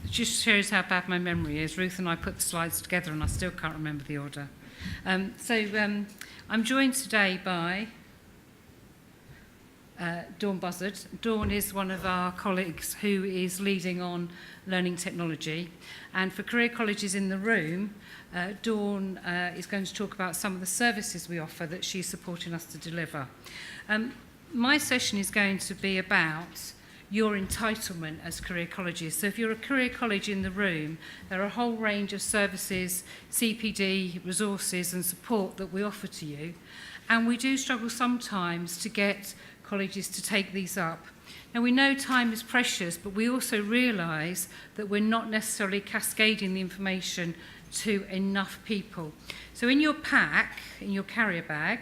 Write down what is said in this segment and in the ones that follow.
It just shows how bad my memory is. Ruth and I put the slides together and I still can't remember the order. I'm joined today by Dawn Buzzard. Dawn is one of our colleagues who is leading on learning technology. And for career colleges in the room, Dawn is going to talk about some of the services we offer that she's supporting us to deliver. My session is going to be about your entitlement as career colleges. So if you're a career college in the room, there are a whole range of services, CPD, resources and support that we offer to you. And we do struggle sometimes to get colleges to take these up. Now we know time is precious, but we also realise that we're not necessarily cascading the information to enough people. So in your pack, in your carrier bag,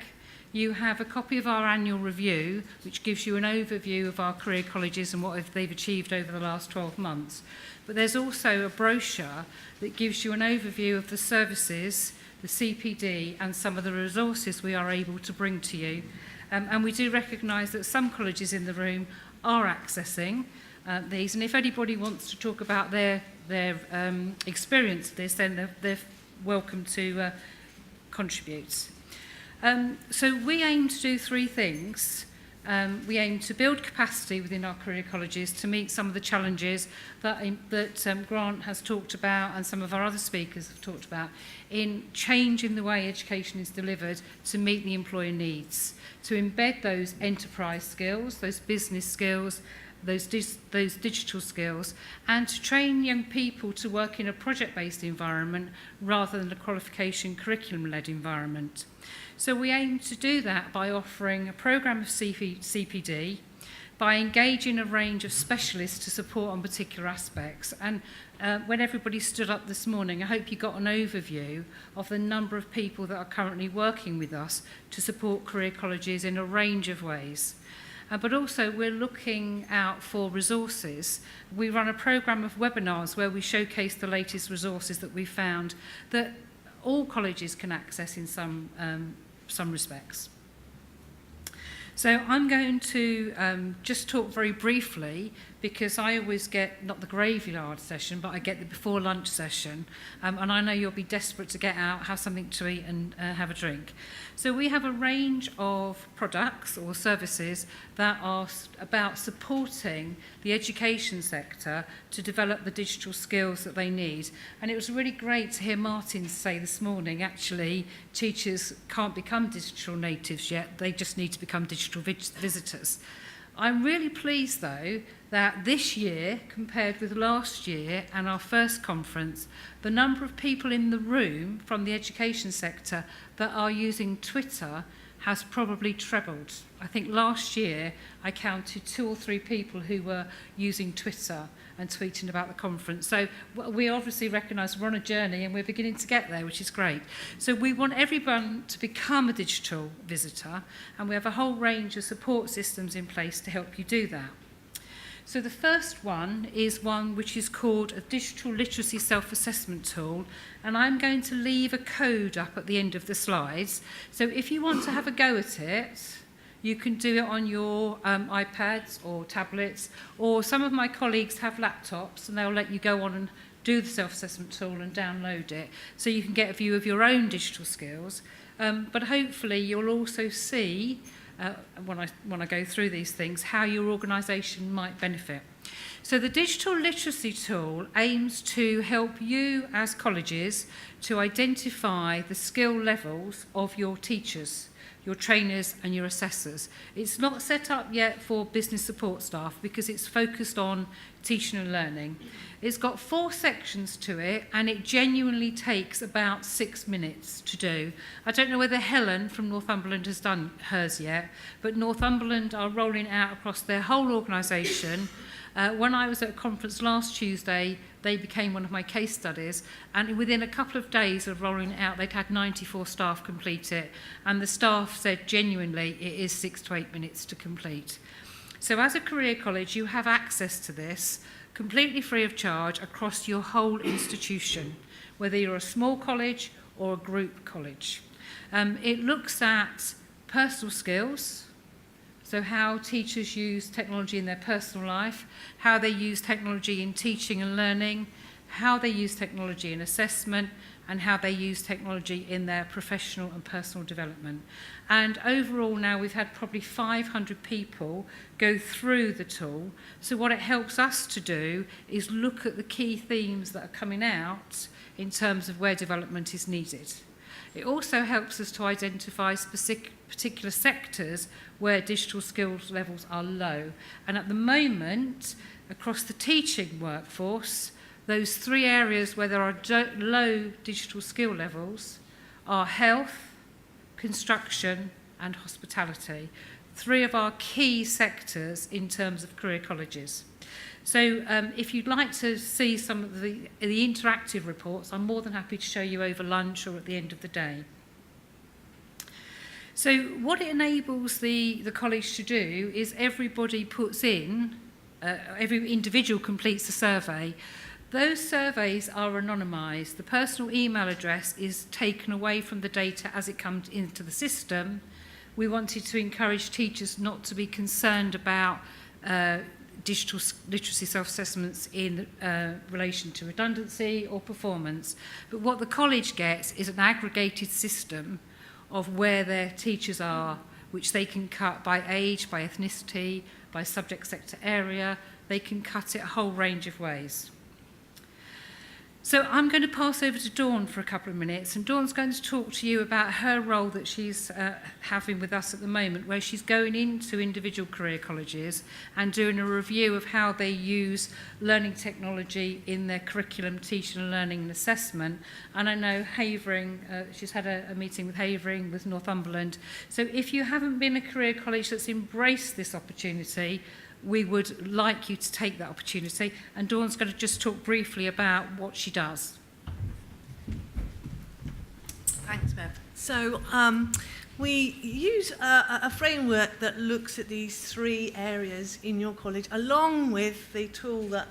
you have a copy of our annual review, which gives you an overview of our career colleges and what they've achieved over the last 12 months. But there's also a brochure that gives you an overview of the services, the CPD, and some of the resources we are able to bring to you. And we do recognise that some colleges in the room are accessing these. And if anybody wants to talk about their experience of this, then they're welcome to contribute. So we aim to do three things. We aim to build capacity within our career colleges to meet some of the challenges that Grant has talked about and some of our other speakers have talked about in changing the way education is delivered to meet the employer needs, to embed those enterprise skills, those business skills, those digital skills, and to train young people to work in a project-based environment rather than a qualification curriculum-led environment. So we aim to do that by offering a programme of CPD, by engaging a range of specialists to support on particular aspects. And when everybody stood up this morning, I hope you got an overview of the number of people that are currently working with us to support career colleges in a range of ways. But also we're looking out for resources. We run a programme of webinars where we showcase the latest resources that we found that all colleges can access in some respects. So I'm going to just talk very briefly because I always get, not the graveyard session, but I get the before lunch session. And I know you'll be desperate to get out, have something to eat and have a drink. So we have a range of products or services that are about supporting the education sector to develop the digital skills that they need. And it was really great to hear Martin say this morning, actually, teachers can't become digital natives yet, they just need to become digital visitors. I'm really pleased, though, that this year, compared with last year and our first conference, the number of people in the room from the education sector that are using Twitter has probably trebled. I think last year I counted 2 or 3 people who were using Twitter and tweeting about the conference. So we obviously recognise we're on a journey and we're beginning to get there, which is great. So we want everyone to become a digital visitor, and we have a whole range of support systems in place to help you do that. So the first one is one which is called a digital literacy self-assessment tool, and I'm going to leave a code up at the end of the slides. So if you want to have a go at it, you can do it on your iPads or tablets, or some of my colleagues have laptops and they'll let you go on and do the self-assessment tool and download it so you can get a view of your own digital skills. But hopefully you'll also see, when I go through these things, how your organisation might benefit. So the digital literacy tool aims to help you as colleges to identify the skill levels of your teachers, your trainers and your assessors. It's not set up yet for business support staff because it's focused on teaching and learning. It's got 4 sections to it and it genuinely takes about 6 minutes to do. I don't know whether Helen from Northumberland has done hers yet, but Northumberland are rolling it out across their whole organisation. When I was at a conference last Tuesday, they became one of my case studies, and within a couple of days of rolling it out, they'd had 94 staff complete it, and the staff said genuinely it is 6 to 8 minutes to complete. So as a career college, you have access to this completely free of charge across your whole institution, whether you're a small college or a group college. It looks at personal skills, So how teachers use technology in their personal life, how they use technology in teaching and learning, how they use technology in assessment, and how they use technology in their professional and personal development. And overall now we've had probably 500 people go through the tool. So what it helps us to do is look at the key themes that are coming out in terms of where development is needed. It also helps us to identify particular sectors where digital skills levels are low. And at the moment, across the teaching workforce, those 3 areas where there are low digital skill levels are health, construction and hospitality. 3 of our key sectors in terms of career colleges. So if you'd like to see some of the interactive reports, I'm more than happy to show you over lunch or at the end of the day. So what it enables the college to do is everybody puts in, every individual completes a survey. Those surveys are anonymised. The personal email address is taken away from the data as it comes into the system. We wanted to encourage teachers not to be concerned about digital literacy self-assessments in relation to redundancy or performance. But what the college gets is an aggregated system of where their teachers are, which they can cut by age, by ethnicity, by subject sector area. They can cut it a whole range of ways. So I'm going to pass over to Dawn for a couple of minutes, and Dawn's going to talk to you about her role that she's having with us at the moment, where she's going into individual career colleges and doing a review of how they use learning technology in their curriculum, teaching and learning and assessment. And I know Havering, she's had a meeting with Havering, with Northumberland. So if you haven't been a career college that's embraced this opportunity, we would like you to take that opportunity, and Dawn's going to just talk briefly about what she does. Thanks, Bev. So we use a framework that looks at these 3 areas in your college, along with the tool that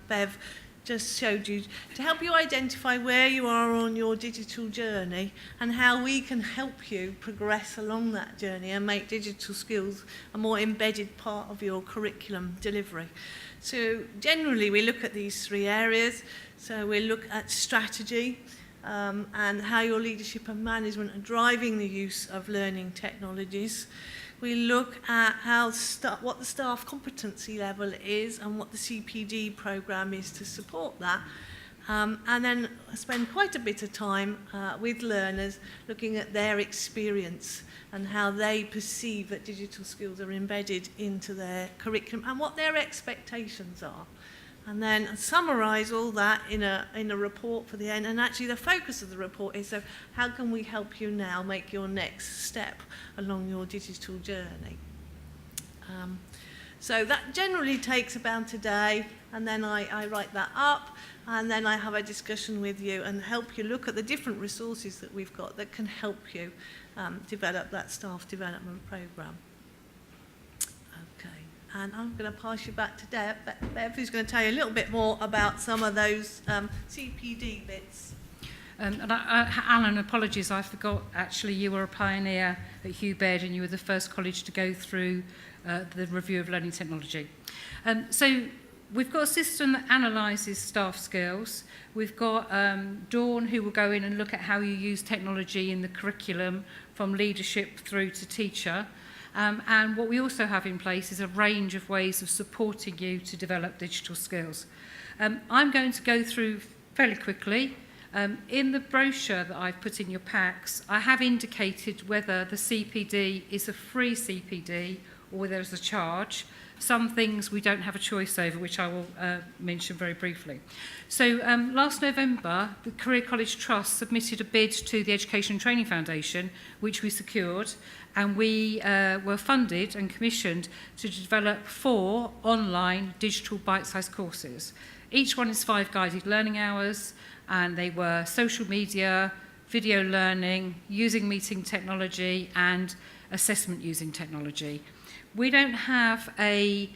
Bev just showed you, to help you identify where you are on your digital journey and how we can help you progress along that journey and make digital skills a more embedded part of your curriculum delivery. So generally we look at these 3 areas. So we look at strategy and how your leadership and management are driving the use of learning technologies. We look at what the staff competency level is and what the CPD programme is to support that. And then I spend quite a bit of time with learners looking at their experience and how they perceive that digital skills are embedded into their curriculum and what their expectations are. And then summarise all that in a report for the end. And actually the focus of the report is, so how can we help you now make your next step along your digital journey? So that generally takes about a day, and then I write that up, and then I have a discussion with you and help you look at the different resources that we've got that can help you develop that staff development programme. And I'm going to pass you back to Bev, who's going to tell you a little bit more about some of those CPD bits. Alan, apologies, I forgot, actually, you were a pioneer at Hugh Baird and you were the first college to go through the review of learning technology. So we've got a system that analyses staff skills. We've got Dawn, who will go in and look at how you use technology in the curriculum from leadership through to teacher. And what we also have in place is a range of ways of supporting you to develop digital skills. I'm going to go through fairly quickly. In the brochure that I've put in your packs, I have indicated whether the CPD is a free CPD or whether there's a charge. Some things we don't have a choice over, which I will mention very briefly. So last November, the Career College Trust submitted a bid to the Education and Training Foundation, which we secured, and we were funded and commissioned to develop 4 online digital bite-sized courses. Each one is 5 guided learning hours, and they were social media, video learning, using meeting technology, and assessment using technology. We don't have a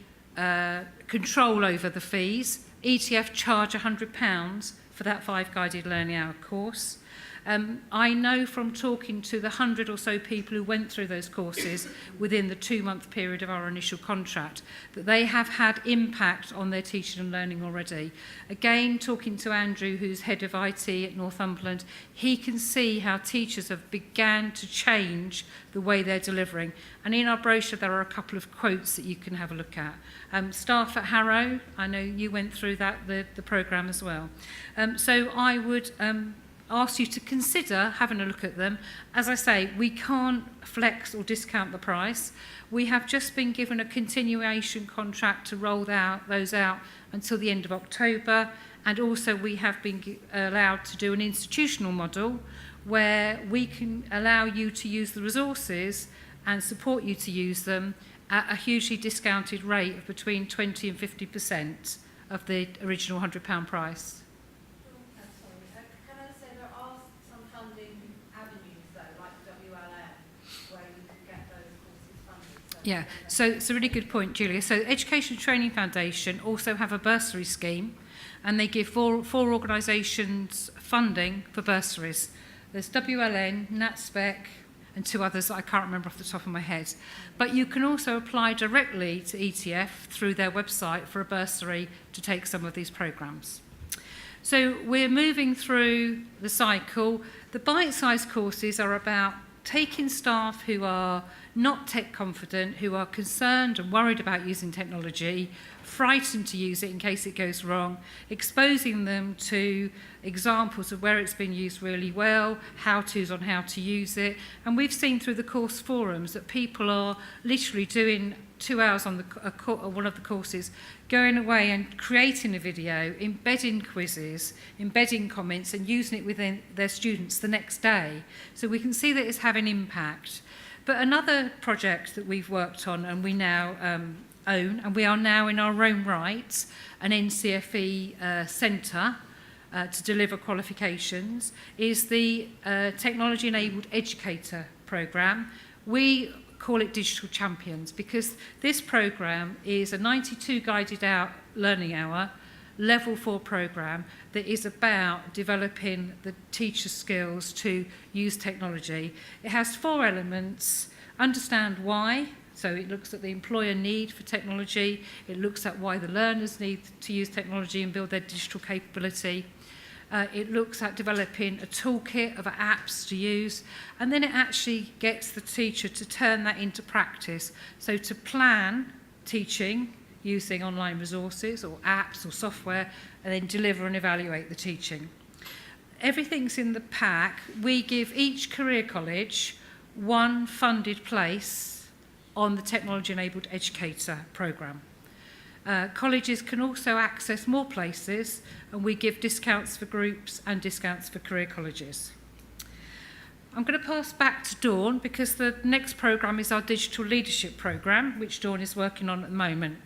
control over the fees. ETF charge £100 for that 5 guided learning hour course. I know from talking to the 100 or so people who went through those courses within the 2-month period of our initial contract that they have had impact on their teaching and learning already. Again, talking to Andrew, who's head of IT at Northumberland, he can see how teachers have began to change the way they're delivering. And in our brochure, there are a couple of quotes that you can have a look at. Staff at Harrow, I know you went through that, the programme as well. So I would ask you to consider having a look at them. As I say, we can't flex or discount the price. We have just been given a continuation contract to roll those out until the end of October, and also we have been allowed to do an institutional model where we can allow you to use the resources and support you to use them at a hugely discounted rate of between 20 and 50% of the original £100 price. Yeah, so it's a really good point, Julia. So Education Training Foundation also have a bursary scheme, and they give four organisations funding for bursaries. There's WLN, NatSpec, and 2 others that I can't remember off the top of my head. But you can also apply directly to ETF through their website for a bursary to take some of these programmes. So we're moving through the cycle. The bite-sized courses are about taking staff who are not tech confident, who are concerned and worried about using technology, frightened to use it in case it goes wrong, exposing them to examples of where it's been used really well, how-tos on how to use it. And we've seen through the course forums that people are literally doing 2 hours on one of the courses, going away and creating a video, embedding quizzes, embedding comments and using it within their students the next day. So we can see that it's having impact. But another project that we've worked on and we now own, and we are now in our own right, an NCFE centre to deliver qualifications, is the Technology-Enabled Educator programme. We call it Digital Champions because this programme is a 92 guided out learning hour, level 4 programme that is about developing the teacher skills to use technology. It has 4 elements: understand why, so it looks at the employer need for technology, it looks at why the learners need to use technology and build their digital capability. It looks at developing a toolkit of apps to use, and then it actually gets the teacher to turn that into practice. So to plan teaching using online resources or apps or software, and then deliver and evaluate the teaching. Everything's in the pack. We give each career college 1 funded place on the Technology-Enabled Educator programme. Colleges can also access more places, and we give discounts for groups and discounts for career colleges. I'm going to pass back to Dawn because the next programme is our Digital Leadership programme, which Dawn is working on at the moment.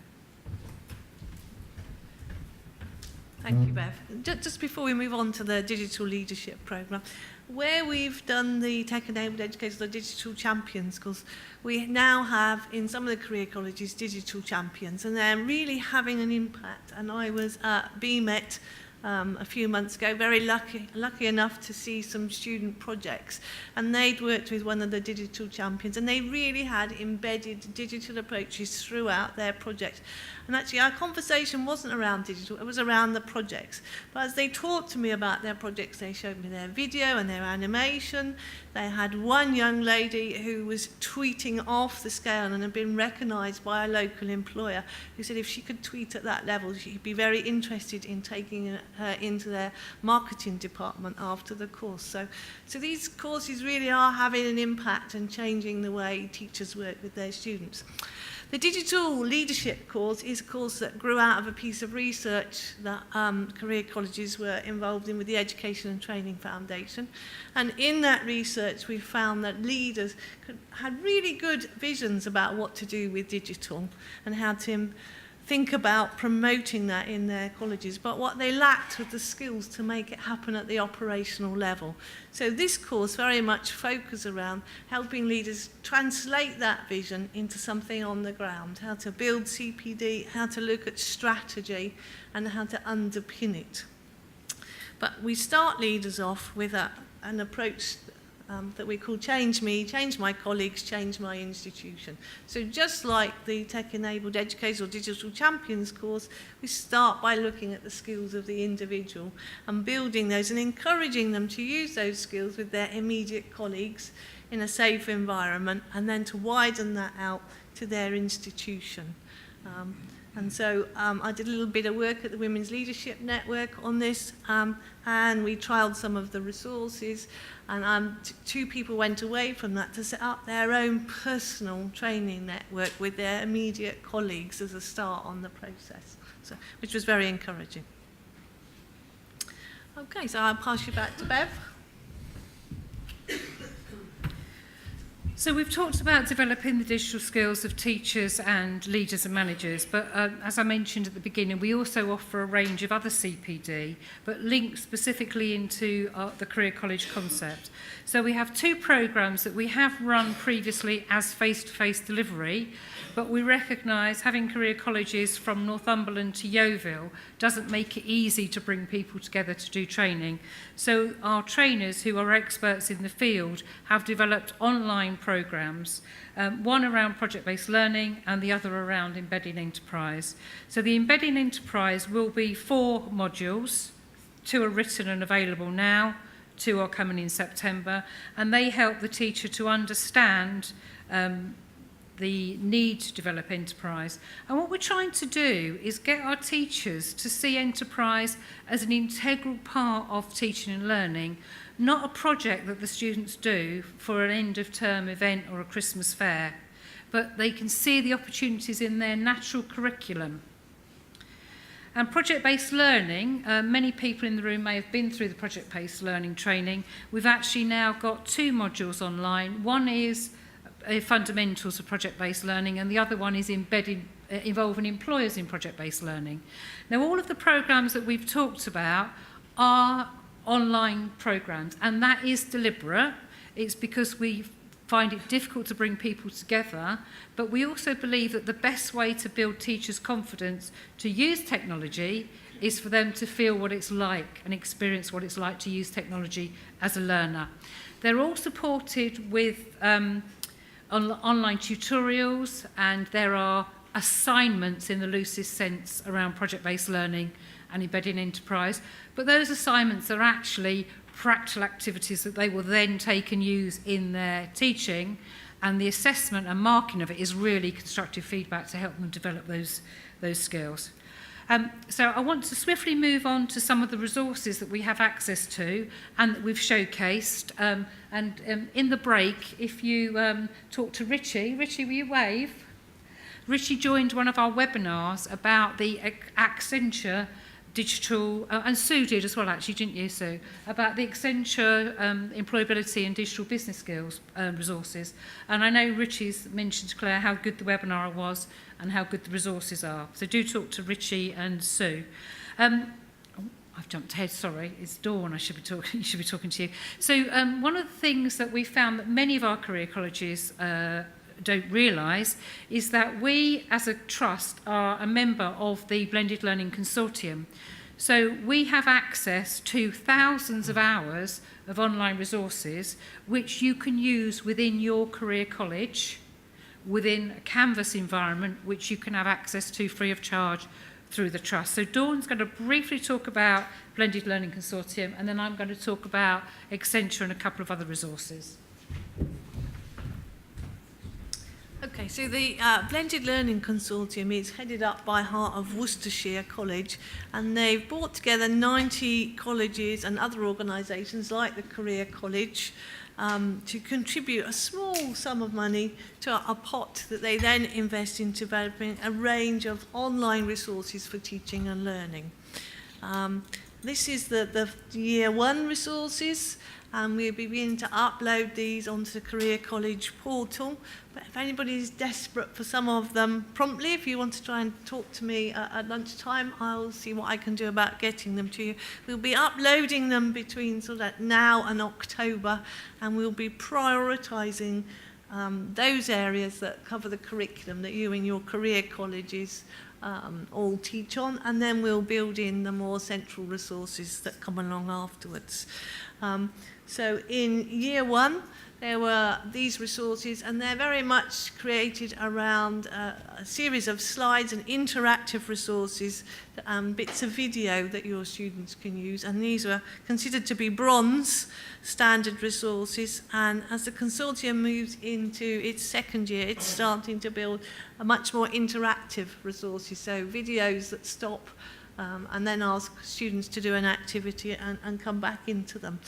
Thank you, Bev. Just before we move on to the Digital Leadership programme, where we've done the Tech-Enabled Educators, the Digital Champions, because we now have in some of the career colleges Digital Champions, and they're really having an impact. And I was at BMET a few months ago, very lucky enough to see some student projects, and they'd worked with one of the Digital Champions, and they really had embedded digital approaches throughout their project. And actually our conversation wasn't around digital, it was around the projects. But as they talked to me about their projects, they showed me their video and their animation. They had one young lady who was tweeting off the scale and had been recognised by a local employer who said if she could tweet at that level, she'd be very interested in taking her into their marketing department after the course. So these courses really are having an impact and changing the way teachers work with their students. The Digital Leadership course is a course that grew out of a piece of research that career colleges were involved in with the Education and Training Foundation. And in that research, we found that leaders had really good visions about what to do with digital and how to think about promoting that in their colleges, but what they lacked were the skills to make it happen at the operational level. So this course very much focuses around helping leaders translate that vision into something on the ground, how to build CPD, how to look at strategy, and how to underpin it. But we start leaders off with a an approach that we call Change Me, Change My Colleagues, Change My Institution. So just like the Tech-Enabled Educator or Digital Champions course, we start by looking at the skills of the individual and building those and encouraging them to use those skills with their immediate colleagues in a safe environment, and then to widen that out to their institution. And so I did a little bit of work at the Women's Leadership Network on this, and we trialled some of the resources, and two people went away from that to set up their own personal training network with their immediate colleagues as a start on the process, so, which was very encouraging. Okay, so I'll pass you back to Bev. So we've talked about developing the digital skills of teachers and leaders and managers, but as I mentioned at the beginning, we also offer a range of other CPD, but linked specifically into the Career College concept. So we have two programmes that we have run previously as face-to-face delivery, but we recognise having career colleges from Northumberland to Yeovil doesn't make it easy to bring people together to do training. So our trainers, who are experts in the field, have developed online programmes, one around project-based learning and the other around embedding enterprise. So the embedding enterprise will be 4 modules. 2 are written and available now, 2 are coming in September, and they help the teacher to understand the need to develop enterprise. And what we're trying to do is get our teachers to see enterprise as an integral part of teaching and learning, not a project that the students do for an end-of-term event or a Christmas fair, but they can see the opportunities in their natural curriculum. And project-based learning, many people in the room may have been through the project-based learning training. We've actually now got 2 modules online. One is fundamentals of project-based learning, and the other one is involving employers in project-based learning. Now, all of the programs that we've talked about are online programs, and that is deliberate. It's because we find it difficult to bring people together, but we also believe that the best way to build teachers' confidence to use technology is for them to feel what it's like and experience what it's like to use technology as a learner. They're all supported with online tutorials, and there are assignments in the loosest sense around project-based learning and embedding enterprise, but those assignments are actually practical activities that they will then take and use in their teaching, and the assessment and marking of it is really constructive feedback to help them develop those skills. So I want to swiftly move on to some of the resources that we have access to and that we've showcased. In the break, if you talk to Richie, will you wave? Richie joined one of our webinars about the Accenture digital, and Sue did as well actually, didn't you, Sue? About the Accenture employability and digital business skills resources. And I know Richie's mentioned to Claire how good the webinar was and how good the resources are. So do talk to Richie and Sue. I've jumped ahead, sorry, it's Dawn, you should be talking to you. So one of the things that we found that many of our career colleges don't realise is that we as a trust are a member of the Blended Learning Consortium. So we have access to thousands of hours of online resources which you can use within your career college, within a Canvas environment which you can have access to free of charge through the trust. So Dawn's going to briefly talk about Blended Learning Consortium, and then I'm going to talk about Accenture and a couple of other resources. Okay, so the Blended Learning Consortium is headed up by Heart of Worcestershire College, and they've brought together 90 colleges and other organisations like the Career College to contribute a small sum of money to a pot that they then invest in developing a range of online resources for teaching and learning. This is the Year 1 resources, and we'll be beginning to upload these onto the Career College portal. But if anybody is desperate for some of them promptly, if you want to try and talk to me at lunchtime, I'll see what I can do about getting them to you. We'll be uploading them between sort of now and October, and we'll be prioritising those areas that cover the curriculum that you and your career colleges all teach on, and then we'll build in the more central resources that come along afterwards. So in year one, there were these resources, and they're very much created around a series of slides and interactive resources, bits of video that your students can use, and these were considered to be bronze standard resources. And as the consortium moves into its second year, it's starting to build a much more interactive resources, so videos that stop and then ask students to do an activity and come back into them.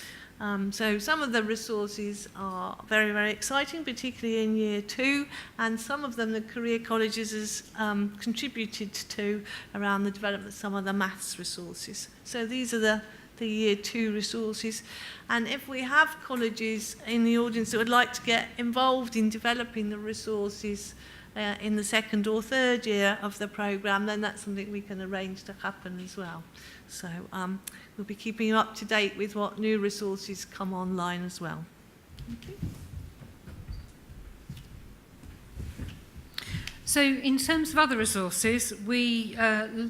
So some of the resources are very, very exciting, particularly in year two, and some of them the career colleges has contributed to around the development of some of the maths resources. So these are the year two resources. And if we have colleges in the audience that would like to get involved in developing the resources in the second or third year of the programme, then that's something we can arrange to happen as well. So we'll be keeping you up to date with what new resources come online as well. Okay. So in terms of other resources, we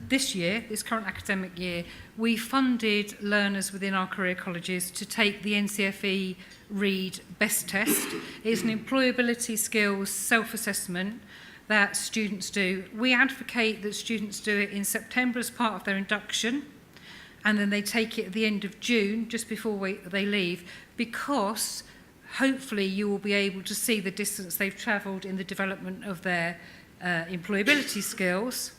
this current academic year, we funded learners within our career colleges to take the NCFE Read Best Test. It's an employability skills self-assessment that students do. We advocate that students do it in September as part of their induction, and then they take it at the end of June, just before they leave, because hopefully you will be able to see the distance they've travelled in the development of their employability skills.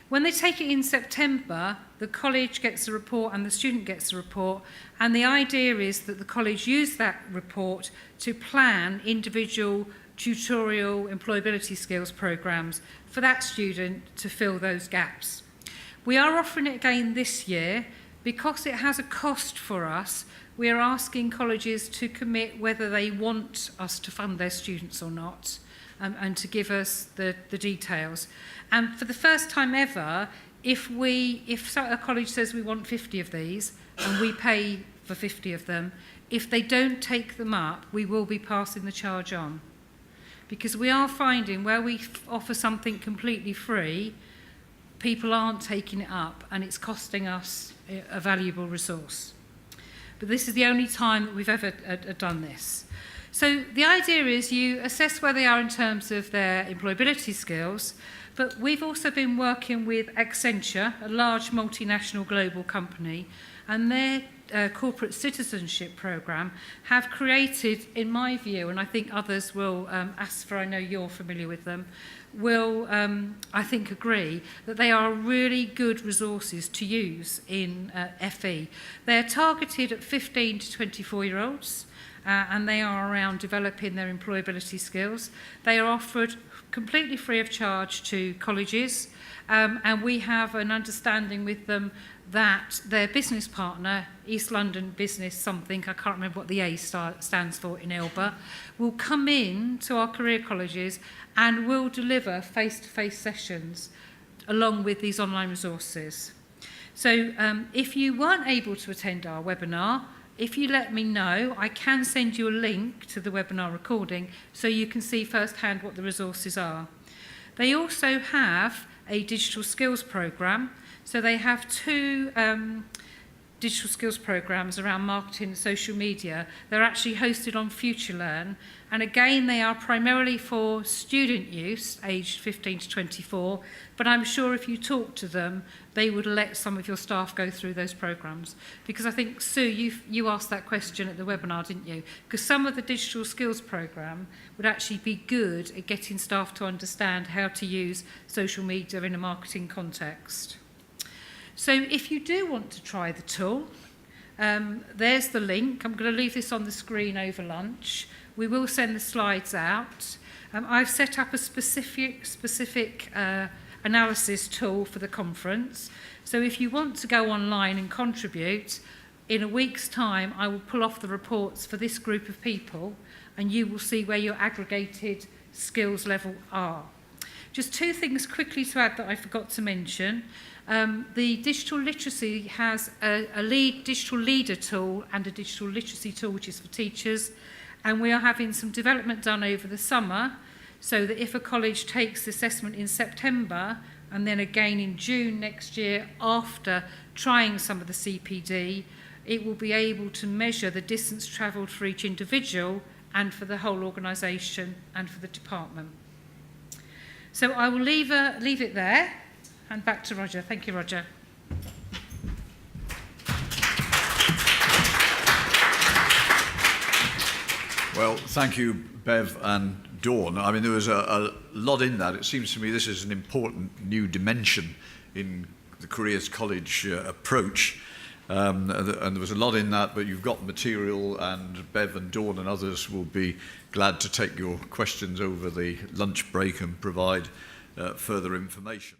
When they take it in September, the college gets a report and the student gets a report, and the idea is that the college use that report to plan individual tutorial employability skills programmes for that student to fill those gaps. We are offering it again this year. Because it has a cost for us, we are asking colleges to commit whether they want us to fund their students or not, and to give us the details. And for the first time ever, if a college says we want 50 of these, and we pay for 50 of them, if they don't take them up, we will be passing the charge on. Because we are finding where we offer something completely free, people aren't taking it up, and it's costing us a valuable resource. But this is the only time that we've ever done this. So the idea is you assess where they are in terms of their employability skills, but we've also been working with Accenture, a large multinational global company, and their corporate citizenship programme have created, in my view, and I think others will, Asfa, I know you're familiar with them, will, I think, agree that they are really good resources to use in FE. They're targeted at 15 to 24-year-olds, and they are around developing their employability skills. They are offered completely free of charge to colleges, and we have an understanding with them that their business partner, East London Business something, I can't remember what the A stands for in Elba, will come in to our career colleges and will deliver face-to-face sessions along with these online resources. So if you weren't able to attend our webinar, if you let me know, I can send you a link to the webinar recording so you can see firsthand what the resources are. They also have a digital skills programme. So they have two digital skills programs around marketing and social media. They're actually hosted on FutureLearn. And again, they are primarily for student use, aged 15 to 24. But I'm sure if you talk to them, they would let some of your staff go through those programs. Because I think, Sue, you asked that question at the webinar, didn't you? Because some of the digital skills program would actually be good at getting staff to understand how to use social media in a marketing context. So if you do want to try the tool, there's the link. I'm going to leave this on the screen over lunch. We will send the slides out. I've set up a specific analysis tool for the conference. So if you want to go online and contribute, in a week's time, I will pull off the reports for this group of people, and you will see where your aggregated skills level are. Just two things quickly to add that I forgot to mention. The digital literacy has a digital leader tool and a digital literacy tool, which is for teachers. And we are having some development done over the summer so that if a college takes the assessment in September and then again in June next year after trying some of the CPD, it will be able to measure the distance travelled for each individual and for the whole organisation and for the department. So I will leave it there and back to Roger. Thank you, Roger. Well, thank you, Bev and Dawn. I mean, there was a lot in that. It seems to me this is an important new dimension in the Careers College approach. And there was a lot in that, but you've got material, and Bev and Dawn and others will be glad to take your questions over the lunch break and provide further information.